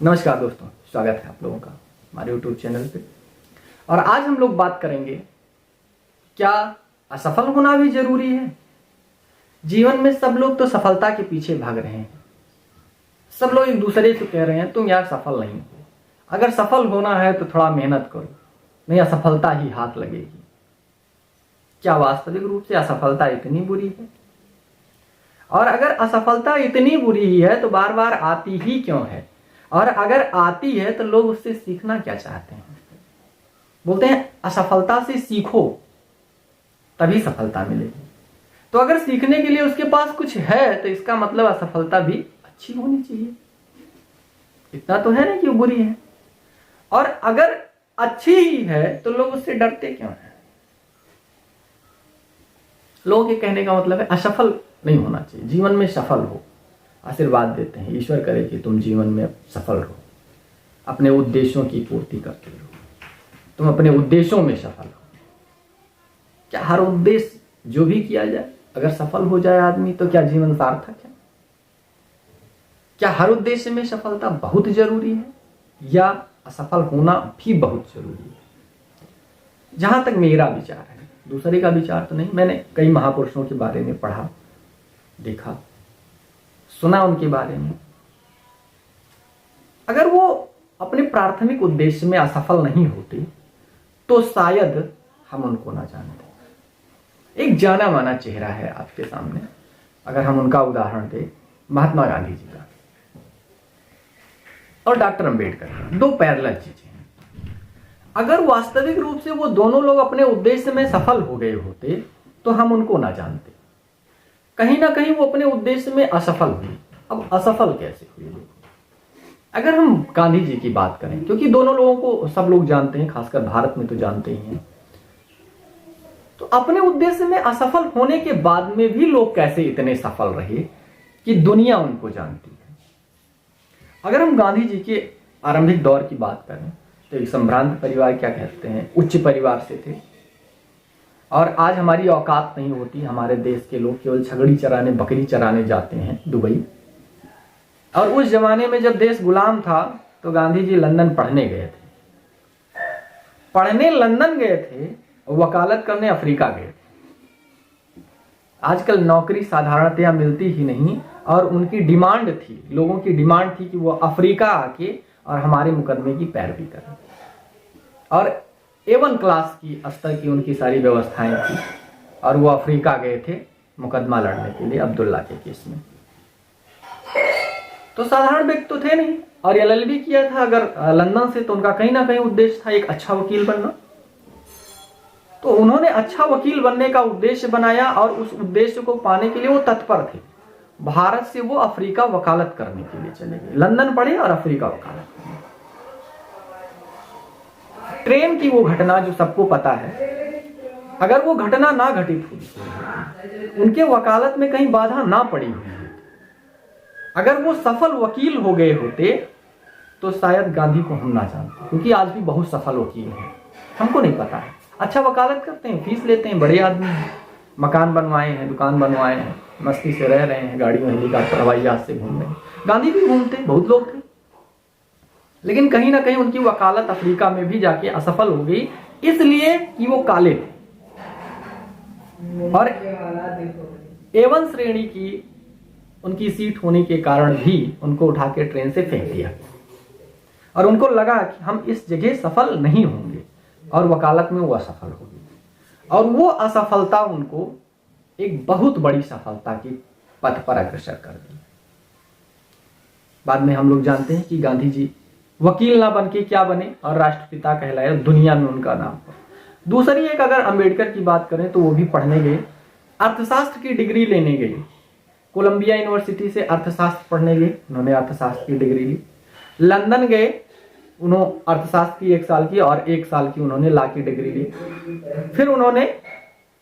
नमस्कार दोस्तों, स्वागत है आप लोगों का हमारे YouTube चैनल पे। और आज हम लोग बात करेंगे, क्या असफल होना भी जरूरी है? जीवन में सब लोग तो सफलता के पीछे भाग रहे हैं। सब लोग एक दूसरे से कह रहे हैं तुम यार सफल नहीं हो, अगर सफल होना है तो थोड़ा मेहनत करो, नहीं असफलता ही हाथ लगेगी। क्या वास्तविक रूप से असफलता इतनी बुरी है? और अगर असफलता इतनी बुरी ही है तो बार बार आती ही क्यों है? और अगर आती है तो लोग उससे सीखना क्या चाहते हैं? बोलते हैं असफलता से सीखो तभी सफलता मिलेगी। तो अगर सीखने के लिए उसके पास कुछ है तो इसका मतलब असफलता भी अच्छी होनी चाहिए। इतना तो है ना कि वो बुरी है। और अगर अच्छी ही है तो लोग उससे डरते क्यों हैं? लोगों के कहने का मतलब है असफल नहीं होना चाहिए, जीवन में सफल हो। आशीर्वाद देते हैं, ईश्वर करे कि तुम जीवन में सफल रहो, अपने उद्देश्यों की पूर्ति करते रहो, तुम अपने उद्देश्यों में सफल हो। क्या हर उद्देश्य जो भी किया जाए अगर सफल हो जाए आदमी तो क्या जीवन सार्थक है? क्या हर उद्देश्य में सफलता बहुत जरूरी है या असफल होना भी बहुत जरूरी है? जहां तक मेरा विचार है, दूसरे का विचार तो नहीं, मैंने कई महापुरुषों के बारे में पढ़ा, देखा, सुना उनके बारे में। अगर वो अपने प्राथमिक उद्देश्य में असफल नहीं होते तो शायद हम उनको ना जानते। एक जाना माना चेहरा है आपके सामने, अगर हम उनका उदाहरण दें, महात्मा गांधी जी का और डॉक्टर अंबेडकर का, दो पैरेलल चीजें हैं। अगर वास्तविक रूप से वो दोनों लोग अपने उद्देश्य में सफल हो गए होते तो हम उनको ना जानते। कहीं ना कहीं वो अपने उद्देश्य में असफल हुई। अब असफल कैसे हुई? अगर हम गांधी जी की बात करें, क्योंकि दोनों लोगों को सब लोग जानते हैं, खासकर भारत में तो जानते ही हैं, तो अपने उद्देश्य में असफल होने के बाद में भी लोग कैसे इतने सफल रहे कि दुनिया उनको जानती है। अगर हम गांधी जी के आरंभिक दौर की बात करें तो एक संभ्रांत परिवार, क्या कहते हैं, उच्च परिवार से थे। और आज हमारी औकात नहीं होती, हमारे देश के लोग केवल छगड़ी चराने, बकरी चराने जाते हैं दुबई। और उस जमाने में जब देश गुलाम था तो गांधी जी लंदन पढ़ने गए थे। पढ़ने लंदन गए थे, वकालत करने अफ्रीका गए थे। आजकल नौकरी साधारणतया मिलती ही नहीं, और उनकी डिमांड थी, लोगों की डिमांड थी कि वो अफ्रीका आके और हमारे मुकदमे की पैरवी करें। और A1 क्लास की स्तर की उनकी सारी व्यवस्थाएं थी, और वो अफ्रीका गए थे मुकदमा लड़ने के लिए अब्दुल्ला के केस में। तो साधारण व्यक्ति तो थे नहीं, और LLB किया था अगर लंदन से, तो उनका कहीं ना कहीं उद्देश्य था एक अच्छा वकील बनना। तो उन्होंने अच्छा वकील बनने का उद्देश्य बनाया और उस उद्देश्य को पाने के लिए वो तत्पर थे। भारत से वो अफ्रीका वकालत करने के लिए चले गए, लंदन पढ़े और अफ्रीका वकालत करने। ट्रेन की वो घटना जो सबको पता है, अगर वो घटना ना घटित हुई, उनके वकालत में कहीं बाधा ना पड़ी हुई, अगर वो सफल वकील हो गए होते तो शायद गांधी को हम ना जानते, क्योंकि आज भी बहुत सफल वकील हैं, हमको नहीं पता है। अच्छा वकालत करते हैं, फीस लेते हैं, बड़े आदमी हैं, मकान बनवाए हैं, दुकान बनवाए हैं, मस्ती से रह रहे हैं, गाड़ी में हेलीकॉप्टर हवाई जहाज से घूम रहे हैं। गांधी भी घूमते, बहुत लोग थे, लेकिन कहीं ना कहीं उनकी वकालत अफ्रीका में भी जाके असफल हो गई, इसलिए कि वो काले थे। और A1 श्रेणी की उनकी सीट होने के कारण भी उनको उठा के ट्रेन से फेंक दिया, और उनको लगा कि हम इस जगह सफल नहीं होंगे, और वकालत में वो असफल हो गए। और वो असफलता उनको एक बहुत बड़ी सफलता के पथ पर अग्रसर कर दी। बाद में हम लोग जानते हैं कि गांधी जी वकील ना बन के क्या बने, और राष्ट्रपिता कहलाए, दुनिया में उनका नाम हो। दूसरी एक अगर अंबेडकर की बात करें तो वो भी पढ़ने गए, अर्थशास्त्र की डिग्री लेने गए, कोलंबिया यूनिवर्सिटी से अर्थशास्त्र पढ़ने गए, उन्होंने अर्थशास्त्र की डिग्री ली। लंदन गए, उन्होंने अर्थशास्त्र की 1 साल की, और 1 साल की उन्होंने लॉ की डिग्री ली। फिर उन्होंने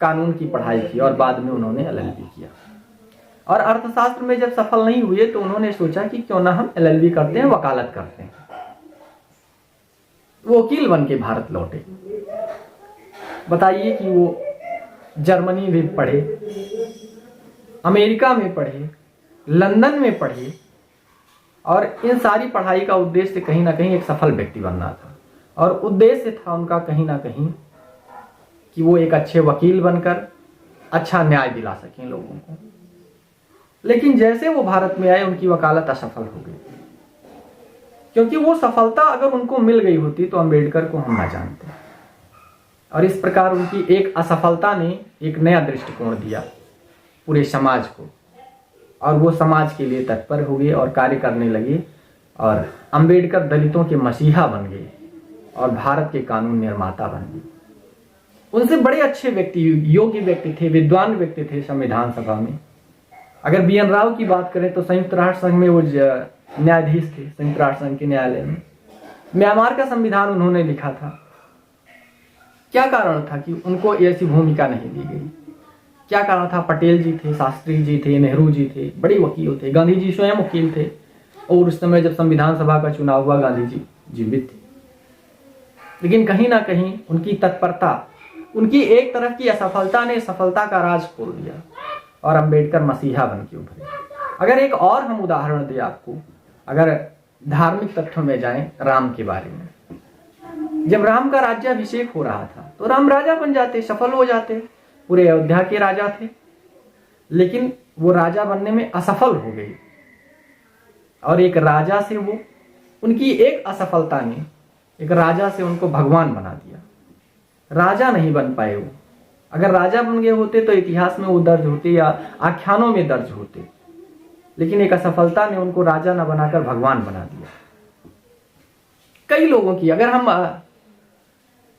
कानून की पढ़ाई की, और बाद में उन्होंने LLB किया। और अर्थशास्त्र में जब सफल नहीं हुए तो उन्होंने सोचा कि क्यों ना हम LLB करते हैं, वकालत करते हैं। वो वकील बन के भारत लौटे। बताइए कि वो जर्मनी में पढ़े, अमेरिका में पढ़े, लंदन में पढ़े, और इन सारी पढ़ाई का उद्देश्य कहीं ना कहीं एक सफल व्यक्ति बनना था, और उद्देश्य था उनका कहीं ना कहीं कि वो एक अच्छे वकील बनकर अच्छा न्याय दिला सकें लोगों को। लेकिन जैसे वो भारत में आए उनकी वकालत असफल हो गई, क्योंकि वो सफलता अगर उनको मिल गई होती तो अंबेडकर को हम ना जानते। और इस प्रकार उनकी एक असफलता ने एक नया दृष्टिकोण दिया पूरे समाज को, और वो समाज के लिए तत्पर हो गए और कार्य करने लगे, और अंबेडकर दलितों के मसीहा बन गए और भारत के कानून निर्माता बन गए। उनसे बड़े अच्छे व्यक्ति, योग्य व्यक्ति थे, विद्वान व्यक्ति थे संविधान सभा में। अगर बी एन राव की बात करें तो संयुक्त राष्ट्र संघ में वो न्यायाधीश थे, संयुक्त राष्ट्र संघ के न्यायालय में। म्यांमार का संविधान उन्होंने लिखा था। क्या कारण था कि उनको ऐसी भूमिका नहीं दी गई? क्या कारण था? पटेल जी थे, शास्त्री जी थे, नेहरू जी थे, बड़े वकील थे, गांधी जी स्वयं वकील थे, और उस समय जब संविधान सभा का चुनाव हुआ गांधी जी जीवित थे। लेकिन कहीं ना कहीं उनकी तत्परता, उनकी एक तरफ की असफलता ने सफलता का राज खोल दिया और अंबेडकर मसीहा बन के उभरे। अगर एक और हम उदाहरण दें आपको, अगर धार्मिक तथ्यों में जाएं राम के बारे में, जब राम का राज्याभिषेक हो रहा था तो राम राजा बन जाते, सफल हो जाते, पूरे अयोध्या के राजा थे। लेकिन वो राजा बनने में असफल हो गए, और एक राजा से वो, उनकी एक असफलता ने एक राजा से उनको भगवान बना दिया। राजा नहीं बन पाए वो। अगर राजा बन गए होते तो इतिहास में वो दर्ज होते या आख्यानों में दर्ज होते, लेकिन एक असफलता ने उनको राजा न बनाकर भगवान बना दिया। कई लोगों की, अगर हम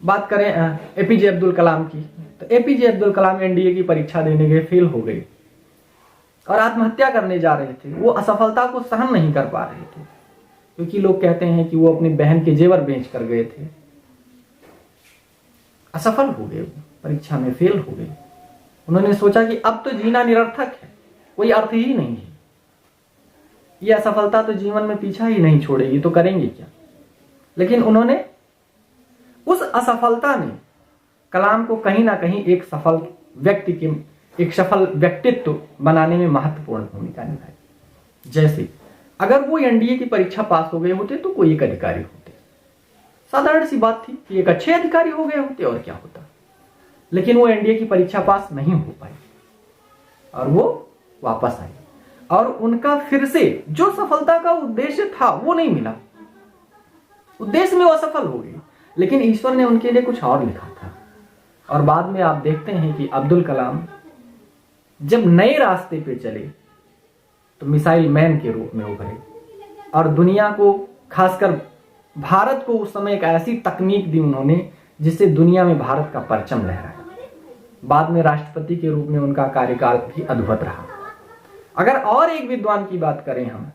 बात करें एपीजे अब्दुल कलाम की, तो एपीजे अब्दुल कलाम एनडीए की परीक्षा देने गए, फेल हो गए और आत्महत्या करने जा रहे थे। वो असफलता को सहन नहीं कर पा रहे थे, क्योंकि लोग कहते हैं कि वो अपनी बहन के जेवर बेच कर गए थे। असफल हो गए, परीक्षा में फेल हो गए। उन्होंने सोचा कि अब तो जीना निरर्थक है, कोई अर्थ ही नहीं है, यह असफलता तो जीवन में पीछा ही नहीं छोड़ेगी, तो करेंगे क्या। लेकिन उन्होंने, उस असफलता ने कलाम को कहीं ना कहीं एक सफल व्यक्ति के, एक सफल व्यक्तित्व बनाने में महत्वपूर्ण भूमिका निभाई। जैसे अगर वो एनडीए की परीक्षा पास हो गए होते तो कोई एक अधिकारी होते, साधारण सी बात थी कि एक अच्छे अधिकारी हो गए होते, और क्या होता। लेकिन वो एनडीए की परीक्षा पास नहीं हो पाई और वो वापस आए, और उनका फिर से जो सफलता का उद्देश्य था वो नहीं मिला, उद्देश्य में वो असफल हो गए। लेकिन ईश्वर ने उनके लिए कुछ और लिखा था, और बाद में आप देखते हैं कि अब्दुल कलाम जब नए रास्ते पे चले तो मिसाइल मैन के रूप में उभरे, और दुनिया को, खासकर भारत को उस समय एक ऐसी तकनीक दी उन्होंने जिससे दुनिया में भारत का परचम लहराया। बाद में राष्ट्रपति के रूप में उनका कार्यकाल भी अद्भुत रहा। अगर और एक विद्वान की बात करें हम,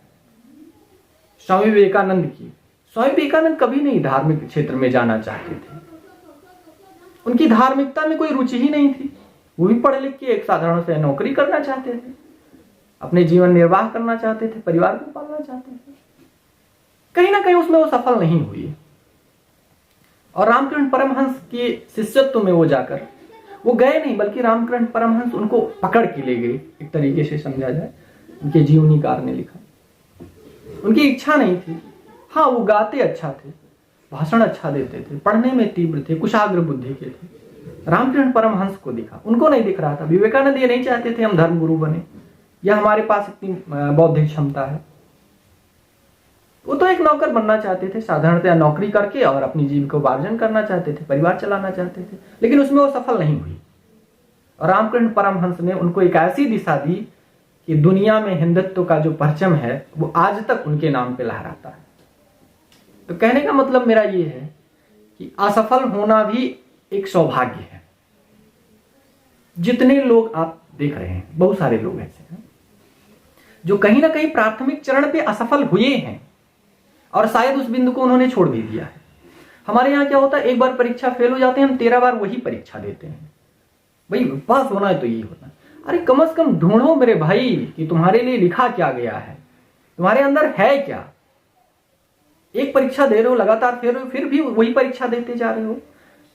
स्वामी विवेकानंद की, स्वामी विवेकानंद कभी नहीं धार्मिक क्षेत्र में जाना चाहते थे, उनकी धार्मिकता में कोई रुचि ही नहीं थी। वो भी पढ़ लिख के एक साधारण से नौकरी करना चाहते थे, अपने जीवन निर्वाह करना चाहते थे, परिवार को पालना चाहते थे। कहीं ना कहीं उसमें वो सफल नहीं हुई, और रामकृष्ण परमहंस के शिष्यत्व में वो जाकर, वो गए नहीं बल्कि रामकृष्ण परमहंस उनको पकड़ के ले गए, एक तरीके से समझा जाए। उनके जीवनीकार ने लिखा, उनकी इच्छा नहीं थी। हाँ, वो गाते अच्छा थे, भाषण अच्छा देते थे, पढ़ने में तीव्र थे, कुशाग्र बुद्धि के थे। रामकृष्ण परमहंस को दिखा, उनको नहीं दिख रहा था। विवेकानंद ये नहीं चाहते थे हम धर्मगुरु बने या हमारे पास इतनी बौद्धिक क्षमता है। वो तो एक नौकर बनना चाहते थे, साधारणतया नौकरी करके, और अपनी जीविकोपार्जन करना चाहते थे, परिवार चलाना चाहते थे। लेकिन उसमें वो सफल नहीं हुई, और रामकृष्ण परमहंस ने उनको एक ऐसी दिशा दी कि दुनिया में हिंदुत्व का जो परचम है वो आज तक उनके नाम पे लहराता है। तो कहने का मतलब मेरा ये है कि असफल होना भी एक सौभाग्य है। जितने लोग आप देख रहे हैं, बहुत सारे लोग ऐसे हैं जो कहीं ना कहीं प्राथमिक चरण पे असफल हुए हैं, और शायद उस बिंदु को उन्होंने छोड़ भी दिया है। हमारे यहाँ क्या होता है, एक बार परीक्षा फेल हो जाते हैं, हम 13 बार वही परीक्षा देते हैं। भाई पास होना है तो यही होना है। अरे कम से कम ढूंढो मेरे भाई कि तुम्हारे लिए लिखा क्या गया है, तुम्हारे अंदर है क्या। एक परीक्षा दे रहे हो लगातार, फिर भी वही परीक्षा देते जा रहे हो,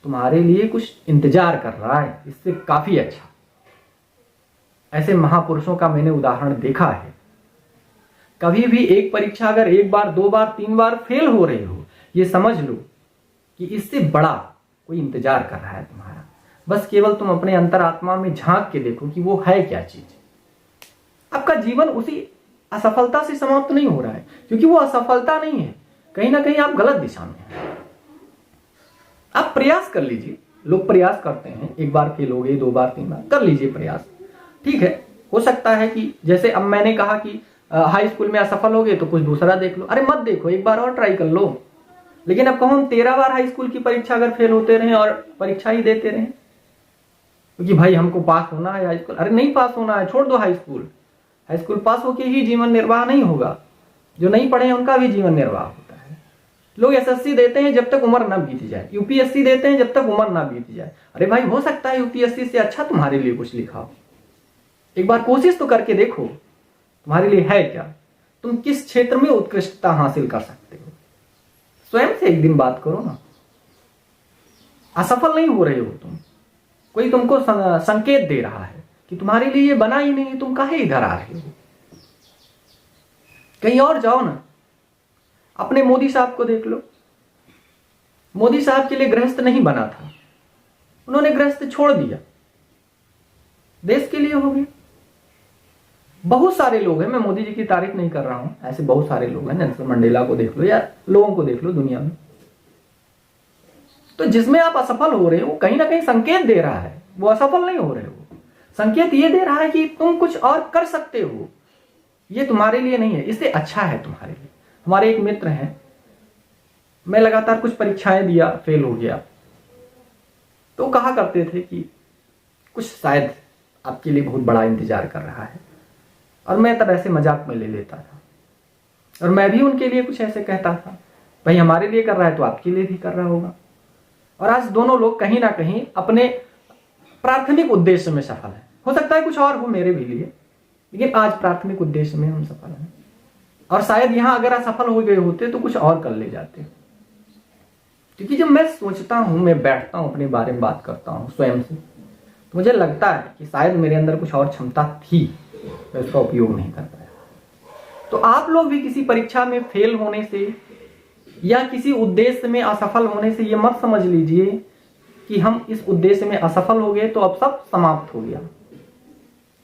तुम्हारे लिए कुछ इंतजार कर रहा है, इससे काफी अच्छा। ऐसे महापुरुषों का मैंने उदाहरण देखा है। कभी भी एक परीक्षा अगर एक बार, दो बार, तीन बार फेल हो रहे हो, ये समझ लो कि इससे बड़ा कोई इंतजार कर रहा है तुम्हारा। बस केवल तुम अपने अंतरात्मा में झांक के देखो कि वो है क्या चीज। आपका जीवन उसी असफलता से समाप्त नहीं हो रहा है, क्योंकि वो असफलता नहीं है, कहीं ना कहीं आप गलत दिशा में हैं। आप प्रयास कर लीजिए, लोग प्रयास करते हैं, एक बार फेल हो गए, दो बार, तीन बार, कर लीजिए प्रयास, ठीक है। हो सकता है कि जैसे अब मैंने कहा कि हाई स्कूल में असफल हो गए तो कुछ दूसरा देख लो, अरे मत देखो, एक बार और ट्राई कर लो। लेकिन अब कहो हम 13 बार हाई स्कूल की परीक्षा अगर फेल होते रहे और परीक्षा ही देते रहे, क्योंकि भाई हमको पास होना है हाई स्कूल, अरे नहीं पास होना है, छोड़ दो हाई स्कूल। हाई स्कूल पास होके ही जीवन निर्वाह नहीं होगा, जो नहीं पढ़े हैं उनका भी जीवन निर्वाह होता है। लोग एसएससी देते हैं जब तक उम्र ना बीत जाए, यूपीएससी देते हैं जब तक उम्र ना बीत जाए। अरे भाई हो सकता है यूपीएससी से अच्छा तुम्हारे लिए कुछ लिखा हो, एक बार कोशिश तो करके देखो तुम्हारे लिए है क्या, तुम किस क्षेत्र में उत्कृष्टता हासिल कर सकते हो। स्वयं से एक दिन बात करो ना। असफल नहीं हो रहे हो तुम, कोई तुमको संकेत दे रहा है कि तुम्हारे लिए ये बना ही नहीं, तुम काहे इधर आ रहे हो, कहीं और जाओ ना। अपने मोदी साहब को देख लो, मोदी साहब के लिए गृहस्थ नहीं बना था, उन्होंने गृहस्थ छोड़ दिया, देश के लिए हो गए। बहुत सारे लोग हैं, मैं मोदी जी की तारीफ नहीं कर रहा हूं, ऐसे बहुत सारे लोग हैं, नेल्सन मंडेला को देख लो या लोगों को देख लो दुनिया में। तो जिसमें आप असफल हो रहे हो, कहीं ना कहीं संकेत दे रहा है, वो असफल नहीं हो रहे हो, संकेत ये दे रहा है कि तुम कुछ और कर सकते हो, ये तुम्हारे लिए नहीं है, इससे अच्छा है तुम्हारे लिए। हमारे एक मित्र हैं, मैं लगातार कुछ परीक्षाएं दिया, फेल हो गया, तो कहा करते थे कि कुछ शायद आपके लिए बहुत बड़ा इंतजार कर रहा है, और मैं तब ऐसे मजाक में ले लेता था, और मैं भी उनके लिए कुछ ऐसे कहता था, भाई हमारे लिए कर रहा है तो आपके लिए भी कर रहा होगा। और आज दोनों लोग कहीं ना कहीं अपने प्राथमिक उद्देश्य में सफल हैं। हो सकता है कुछ और हो मेरे भी लिए, लेकिन आज प्राथमिक उद्देश्य में हम सफल हैं। और शायद यहां अगर असफल हो गए होते तो कुछ और कर ले जाते, क्योंकि जब मैं सोचता हूं, मैं बैठता हूं, अपने बारे में बात करता हूं स्वयं से, तो मुझे लगता है कि शायद मेरे अंदर कुछ और क्षमता थी, मैं उसका उपयोग नहीं कर पाया। तो आप लोग भी किसी परीक्षा में फेल होने से या किसी उद्देश्य में असफल होने से ये मत समझ लीजिए कि हम इस उद्देश्य में असफल हो गए तो अब सब समाप्त हो गया।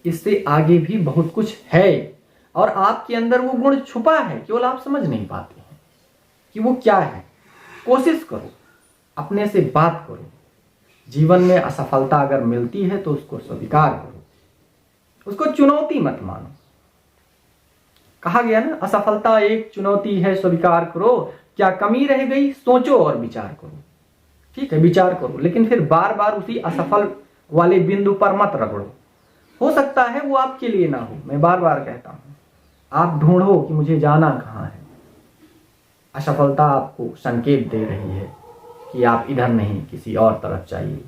इससे आगे भी बहुत कुछ है, और आपके अंदर वो गुण छुपा है, केवल आप समझ नहीं पाते हैं कि वो क्या है। कोशिश करो, अपने से बात करो। जीवन में असफलता अगर मिलती है तो उसको स्वीकार करो, उसको चुनौती मत मानो। कहा गया ना, असफलता एक चुनौती है, स्वीकार करो, क्या कमी रह गई सोचो और विचार करो। ठीक है, विचार करो, लेकिन फिर बार बार उसी असफल वाले बिंदु पर मत रगड़ो। हो सकता है वो आपके लिए ना हो, मैं बार बार कहता हूं, आप ढूंढो कि मुझे जाना कहां है। असफलता आपको संकेत दे रही है कि आप इधर नहीं, किसी और तरफ जाइए।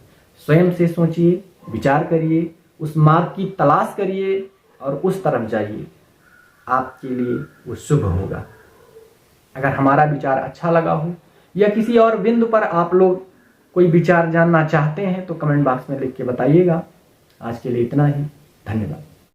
स्वयं से सोचिए, विचार करिए, उस मार्ग की तलाश करिए और उस तरफ जाइए, आपके लिए वो शुभ होगा। अगर हमारा विचार अच्छा लगा हो या किसी और बिंदु पर आप लोग कोई विचार जानना चाहते हैं तो कमेंट बॉक्स में लिख के बताइएगा। आज के लिए इतना ही, धन्यवाद।